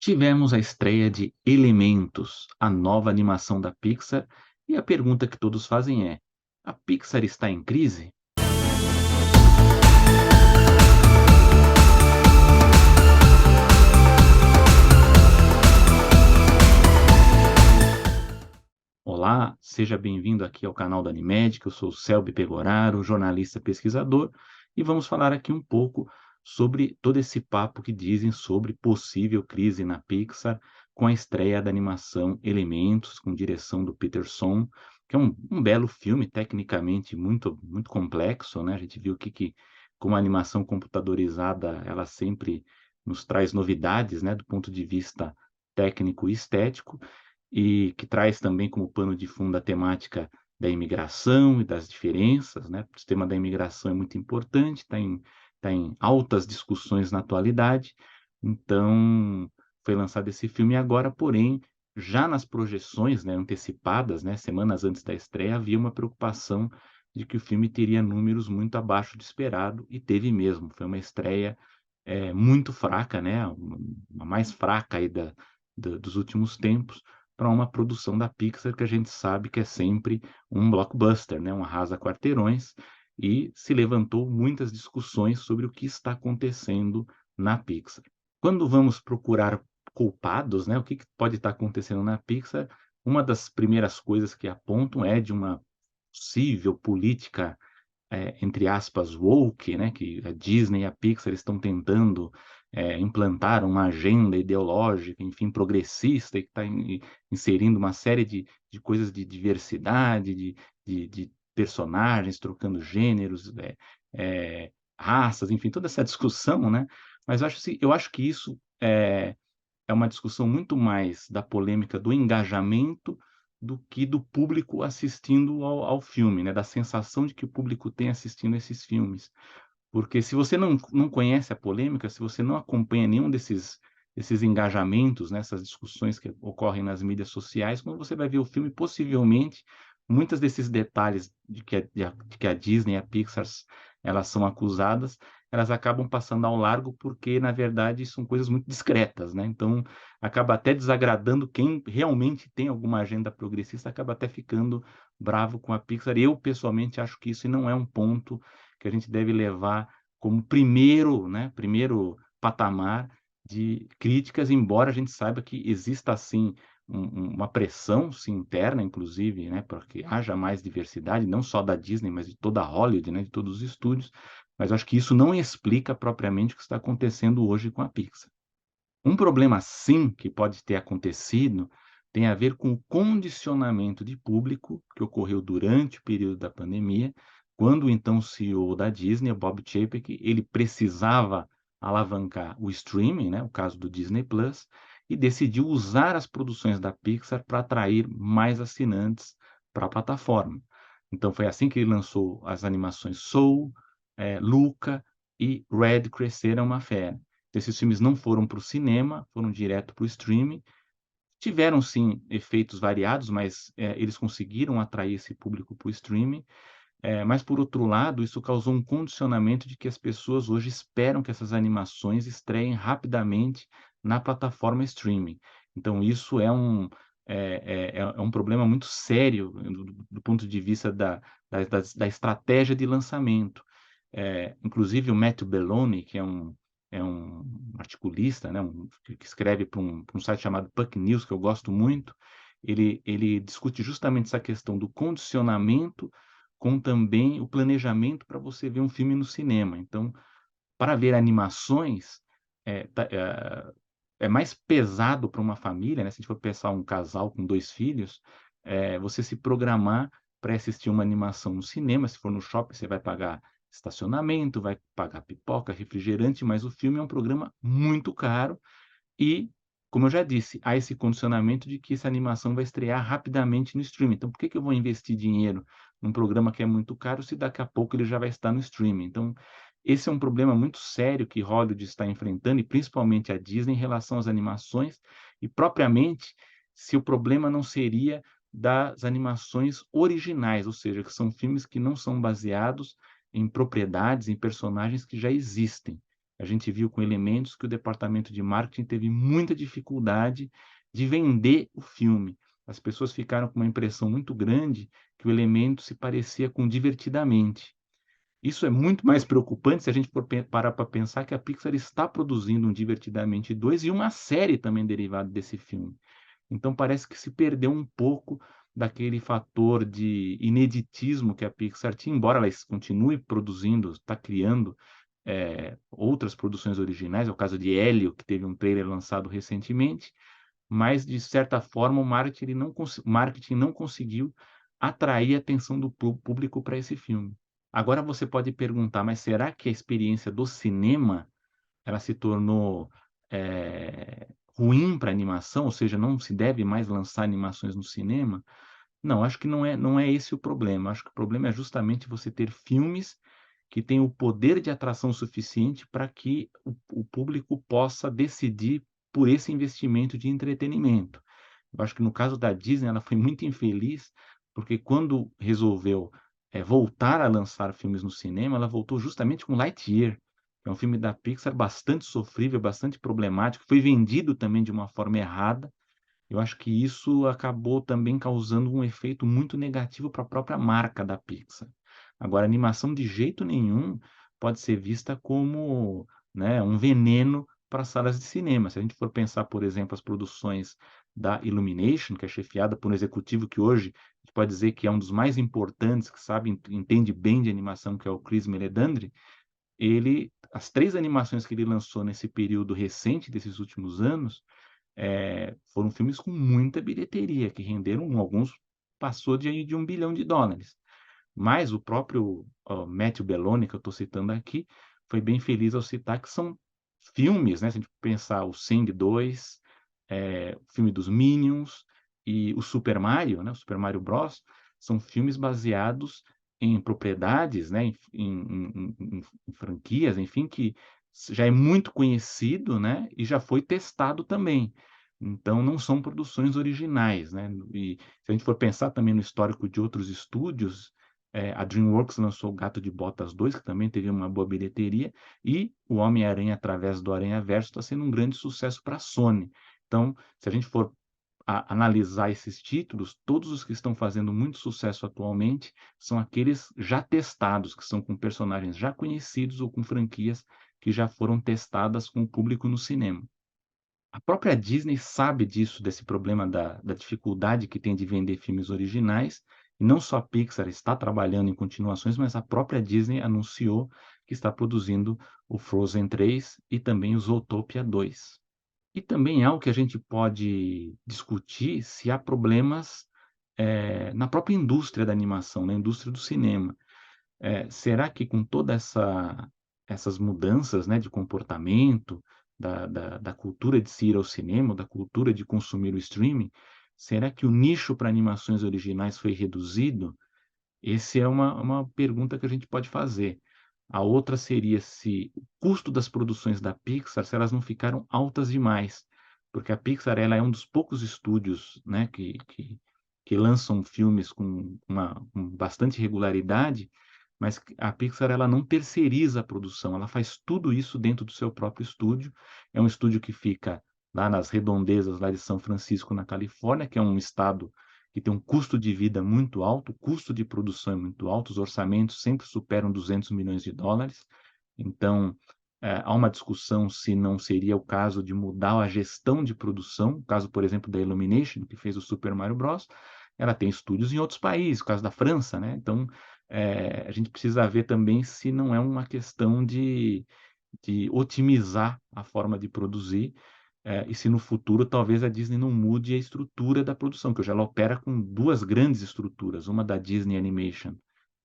Tivemos a estreia de Elementos, a nova animação da Pixar, e a pergunta que todos fazem é: a Pixar está em crise? Olá, seja bem-vindo aqui ao canal da Animédica. Eu sou o Selby Pegoraro, jornalista pesquisador, e vamos falar aqui um pouco sobre todo esse papo que dizem sobre possível crise na Pixar com a estreia da animação Elementos, com direção do Peter Sohn, que é um belo filme, tecnicamente muito complexo, né? A gente viu que como a animação computadorizada, ela sempre nos traz novidades, né, do ponto de vista técnico e estético, e que traz também como pano de fundo a temática da imigração e das diferenças, né, o tema da imigração é muito importante, está em altas discussões na atualidade, então foi lançado esse filme agora, porém, já nas projeções, né, antecipadas, né, semanas antes da estreia, havia uma preocupação de que o filme teria números muito abaixo do esperado, e teve mesmo. Foi uma estreia, muito fraca, né, a mais fraca aí dos últimos tempos, para uma produção da Pixar, que a gente sabe que é sempre um blockbuster, né, um arrasa-quarteirões, e se levantou muitas discussões sobre o que está acontecendo na Pixar. Quando vamos procurar culpados, né, o que pode estar acontecendo na Pixar, uma das primeiras coisas que apontam é de uma possível política, entre aspas, woke, né, que a Disney e a Pixar estão tentando, implantar uma agenda ideológica, enfim, progressista, e que está inserindo uma série de coisas de diversidade, de personagens, trocando gêneros, raças, enfim, toda essa discussão, né? Mas eu acho que isso é uma discussão muito mais da polêmica do engajamento do que do público assistindo ao filme, né, da sensação de que o público tem assistindo esses filmes. Porque se você não conhece a polêmica, se você não acompanha nenhum desses engajamentos, né, essas discussões que ocorrem nas mídias sociais, quando você vai ver o filme, possivelmente, muitos desses detalhes de que a Disney e a Pixar elas são acusadas, elas acabam passando ao largo, porque, na verdade, são coisas muito discretas, né. Então, acaba até desagradando quem realmente tem alguma agenda progressista, acaba até ficando bravo com a Pixar. Eu, pessoalmente, acho que isso não é um ponto que a gente deve levar como primeiro, né, primeiro patamar de críticas, embora a gente saiba que exista sim uma pressão, sim, interna, inclusive, né, para que haja mais diversidade, não só da Disney, mas de toda a Hollywood, né, de todos os estúdios, mas acho que isso não explica propriamente o que está acontecendo hoje com a Pixar. Um problema, sim, que pode ter acontecido, tem a ver com o condicionamento de público que ocorreu durante o período da pandemia, quando o então CEO da Disney, o Bob Chapek, ele precisava alavancar o streaming, né, o caso do Disney Plus, e decidiu usar as produções da Pixar para atrair mais assinantes para a plataforma. Então foi assim que ele lançou as animações Soul, Luca e Red Cresceram uma Fera. Esses filmes não foram para o cinema, foram direto para o streaming. Tiveram sim efeitos variados, mas, eles conseguiram atrair esse público para o streaming, mas por outro lado, isso causou um condicionamento de que as pessoas hoje esperam que essas animações estreiem rapidamente na plataforma streaming. Então isso é um problema muito sério do ponto de vista da estratégia de lançamento. Inclusive o Matthew Belloni, que é um articulista, né, que escreve para um site chamado Puck News, que eu gosto muito, ele discute justamente essa questão do condicionamento com também o planejamento para você ver um filme no cinema. Então, para ver animações, é mais pesado para uma família, né, se a gente for pensar um casal com 2 filhos, você se programar para assistir uma animação no cinema. Se for no shopping, você vai pagar estacionamento, vai pagar pipoca, refrigerante, mas o filme é um programa muito caro e, como eu já disse, há esse condicionamento de que essa animação vai estrear rapidamente no streaming. Então, por que eu vou investir dinheiro num programa que é muito caro, se daqui a pouco ele já vai estar no streaming? Então, esse é um problema muito sério que Hollywood está enfrentando, e principalmente a Disney, em relação às animações, e propriamente se o problema não seria das animações originais, ou seja, que são filmes que não são baseados em propriedades, em personagens que já existem. A gente viu com Elementos que o departamento de marketing teve muita dificuldade de vender o filme. As pessoas ficaram com uma impressão muito grande que o Elementos se parecia com Divertidamente. Isso é muito mais preocupante se a gente for parar para pensar que a Pixar está produzindo um Divertidamente 2 e uma série também derivada desse filme. Então parece que se perdeu um pouco daquele fator de ineditismo que a Pixar tinha, embora ela continue produzindo, está criando outras produções originais, é o caso de Hélio, que teve um trailer lançado recentemente, mas de certa forma o marketing não conseguiu atrair a atenção do público para esse filme. Agora você pode perguntar, mas será que a experiência do cinema ela se tornou ruim para a animação, ou seja, não se deve mais lançar animações no cinema? Não, acho que não é esse o problema. Acho que o problema é justamente você ter filmes que têm o poder de atração suficiente para que o público possa decidir por esse investimento de entretenimento. Eu acho que no caso da Disney, ela foi muito infeliz, porque quando resolveu voltar a lançar filmes no cinema, ela voltou justamente com Lightyear, que é um filme da Pixar bastante sofrível, bastante problemático, foi vendido também de uma forma errada. Eu acho que isso acabou também causando um efeito muito negativo para a própria marca da Pixar. Agora, a animação de jeito nenhum pode ser vista como, né, um veneno para as salas de cinema. Se a gente for pensar, por exemplo, as produções da Illumination, que é chefiada por um executivo que hoje a gente pode dizer que é um dos mais importantes, que sabe, entende bem de animação, que é o Chris Meledandri, as três animações que ele lançou nesse período recente, desses últimos anos, foram filmes com muita bilheteria, que renderam, alguns passou de US$ 1 bilhão. Mas o próprio Matthew Belloni, que eu estou citando aqui, foi bem feliz ao citar que são filmes, né? Se a gente pensar o Sing 2, o filme dos Minions e o Super Mario, né? O Super Mario Bros. São filmes baseados em propriedades, né? Em franquias, enfim, que já é muito conhecido, né? E já foi testado também. Então, não são produções originais, né? E se a gente for pensar também no histórico de outros estúdios, a DreamWorks lançou o Gato de Botas 2, que também teve uma boa bilheteria, e o Homem-Aranha através do Aranhaverso está sendo um grande sucesso para a Sony. Então, se a gente for analisar esses títulos, todos os que estão fazendo muito sucesso atualmente são aqueles já testados, que são com personagens já conhecidos ou com franquias que já foram testadas com o público no cinema. A própria Disney sabe disso, desse problema da dificuldade que tem de vender filmes originais, e não só a Pixar está trabalhando em continuações, mas a própria Disney anunciou que está produzindo o Frozen 3 e também o Zootopia 2. E também é algo que a gente pode discutir se há problemas, na própria indústria da animação, na indústria do cinema. Será que com toda essas mudanças, né, de comportamento, da cultura de se ir ao cinema, da cultura de consumir o streaming, será que o nicho para animações originais foi reduzido? Essa é uma pergunta que a gente pode fazer. A outra seria se o custo das produções da Pixar, se elas não ficaram altas demais, porque a Pixar ela é um dos poucos estúdios, né, que lançam filmes com bastante regularidade, mas a Pixar ela não terceiriza a produção, ela faz tudo isso dentro do seu próprio estúdio. É um estúdio que fica lá nas redondezas lá de São Francisco, na Califórnia, que é um estado que tem um custo de vida muito alto, o custo de produção é muito alto, os orçamentos sempre superam US$ 200 milhões. Então, há uma discussão se não seria o caso de mudar a gestão de produção, o caso, por exemplo, da Illumination, que fez o Super Mario Bros. Ela tem estúdios em outros países, o caso da França, né? Então, a gente precisa ver também se não é uma questão de otimizar a forma de produzir, e se no futuro talvez a Disney não mude a estrutura da produção, que hoje ela opera com duas grandes estruturas, uma da Disney Animation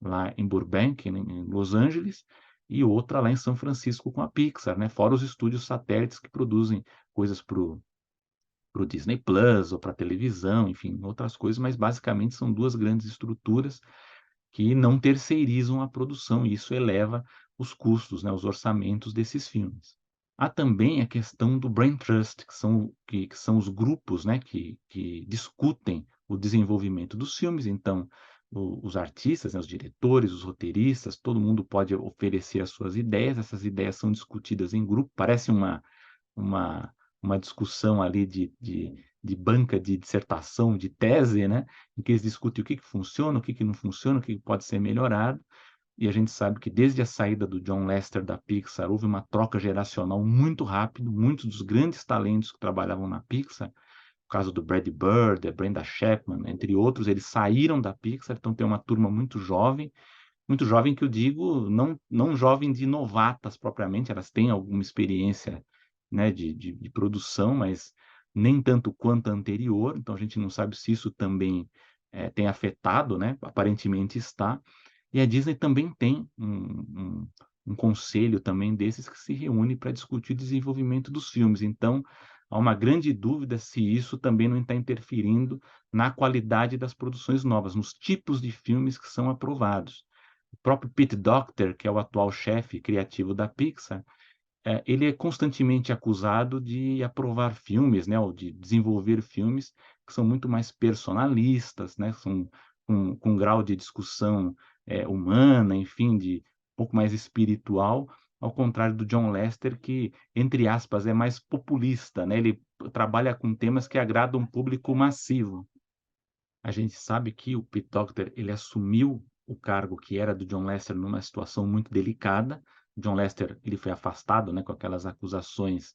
lá em Burbank, em Los Angeles, e outra lá em São Francisco com a Pixar, né? Fora os estúdios satélites que produzem coisas para o Disney Plus ou para televisão, enfim, outras coisas, mas basicamente são duas grandes estruturas que não terceirizam a produção, e isso eleva os custos, né, os orçamentos desses filmes. Há também a questão do Brain Trust, que são os grupos, né, que discutem o desenvolvimento dos filmes. Então, os artistas, né, os diretores, os roteiristas, todo mundo pode oferecer as suas ideias, essas ideias são discutidas em grupo, parece uma, uma discussão ali de banca de dissertação, de tese, né, em que eles discutem o que funciona, o que não funciona, o que pode ser melhorado, e a gente sabe que desde a saída do John Lasseter da Pixar, houve uma troca geracional muito rápida, muitos dos grandes talentos que trabalhavam na Pixar, o caso do Brad Bird, da Brenda Chapman, entre outros, eles saíram da Pixar, então tem uma turma muito jovem que eu digo, não jovem de novatas propriamente, elas têm alguma experiência, né, de produção, mas nem tanto quanto a anterior, então a gente não sabe se isso também tem afetado, né, aparentemente está, e a Disney também tem um conselho também desses que se reúne para discutir o desenvolvimento dos filmes, então há uma grande dúvida se isso também não está interferindo na qualidade das produções novas, nos tipos de filmes que são aprovados. O próprio Pete Docter, que é o atual chefe criativo da Pixar, ele é constantemente acusado de aprovar filmes, né, ou de desenvolver filmes que são muito mais personalistas, né, são com um grau de discussão humana, enfim, de um pouco mais espiritual, ao contrário do John Lasseter, que, entre aspas, é mais populista, né, ele trabalha com temas que agradam um público massivo. A gente sabe que o Pete Docter, ele assumiu o cargo que era do John Lasseter numa situação muito delicada. John Lasseter, ele foi afastado, né, com aquelas acusações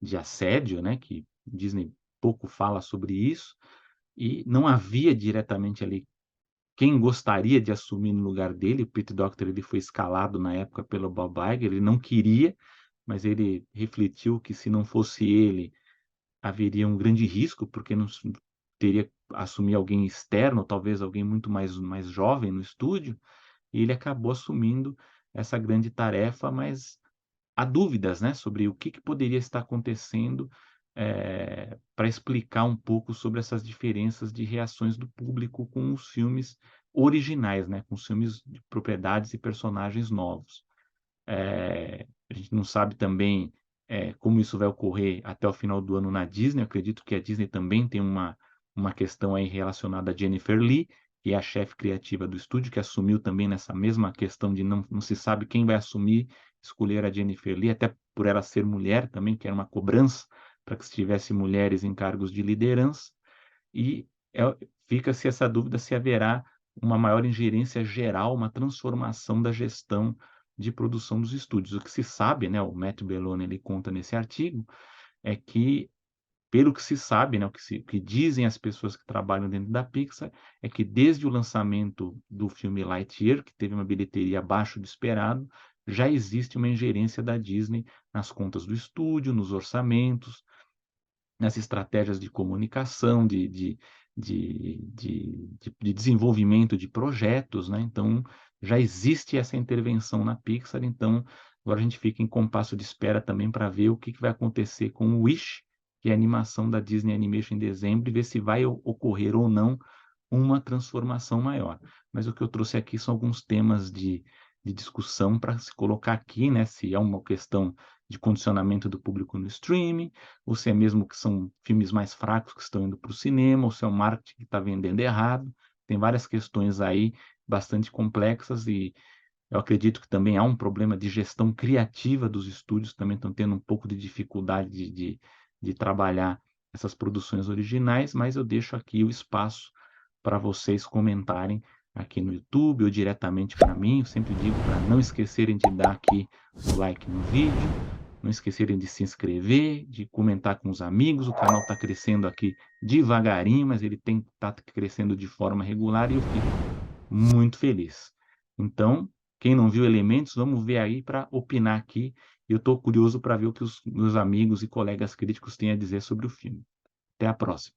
de assédio, né, que Disney pouco fala sobre isso, e não havia diretamente ali quem gostaria de assumir no lugar dele. O Pete Docter, ele foi escalado na época pelo Bob Iger, ele não queria, mas ele refletiu que se não fosse ele, haveria um grande risco, porque não teria que assumir alguém externo, talvez alguém muito mais jovem no estúdio, e ele acabou assumindo essa grande tarefa, mas há dúvidas, né, sobre o que poderia estar acontecendo, para explicar um pouco sobre essas diferenças de reações do público com os filmes originais, né, com os filmes de propriedades e personagens novos. A gente não sabe também como isso vai ocorrer até o final do ano na Disney. Eu acredito que a Disney também tem uma questão aí relacionada a Jennifer Lee, que é a chefe criativa do estúdio, que assumiu também nessa mesma questão de não se sabe quem vai assumir, escolher a Jennifer Lee, até por ela ser mulher também, que era uma cobrança para que se tivesse mulheres em cargos de liderança. E fica-se essa dúvida se haverá uma maior ingerência geral, uma transformação da gestão de produção dos estúdios. O que se sabe, né, o Matt Belloni ele conta nesse artigo, é que, pelo que se sabe, né, que dizem as pessoas que trabalham dentro da Pixar, é que desde o lançamento do filme Lightyear, que teve uma bilheteria abaixo do esperado, já existe uma ingerência da Disney nas contas do estúdio, nos orçamentos, nas estratégias de comunicação, de desenvolvimento de projetos, né? Então, já existe essa intervenção na Pixar, então agora a gente fica em compasso de espera também para ver o que vai acontecer com o Wish, que é a animação da Disney Animation em dezembro, e ver se vai ocorrer ou não uma transformação maior. Mas o que eu trouxe aqui são alguns temas de discussão para se colocar aqui, né? Se é uma questão de condicionamento do público no streaming, ou se é mesmo que são filmes mais fracos que estão indo para o cinema, ou se é o marketing que está vendendo errado. Tem várias questões aí bastante complexas e eu acredito que também há um problema de gestão criativa dos estúdios, também estão tendo um pouco de dificuldade de trabalhar essas produções originais, mas eu deixo aqui o espaço para vocês comentarem aqui no YouTube ou diretamente para mim. Eu sempre digo para não esquecerem de dar aqui o like no vídeo, não esquecerem de se inscrever, de comentar com os amigos. O canal está crescendo aqui devagarinho, mas ele está crescendo de forma regular e eu fico muito feliz. Então, quem não viu Elementos, vamos ver aí para opinar aqui. Eu estou curioso para ver o que os meus amigos e colegas críticos têm a dizer sobre o filme. Até a próxima.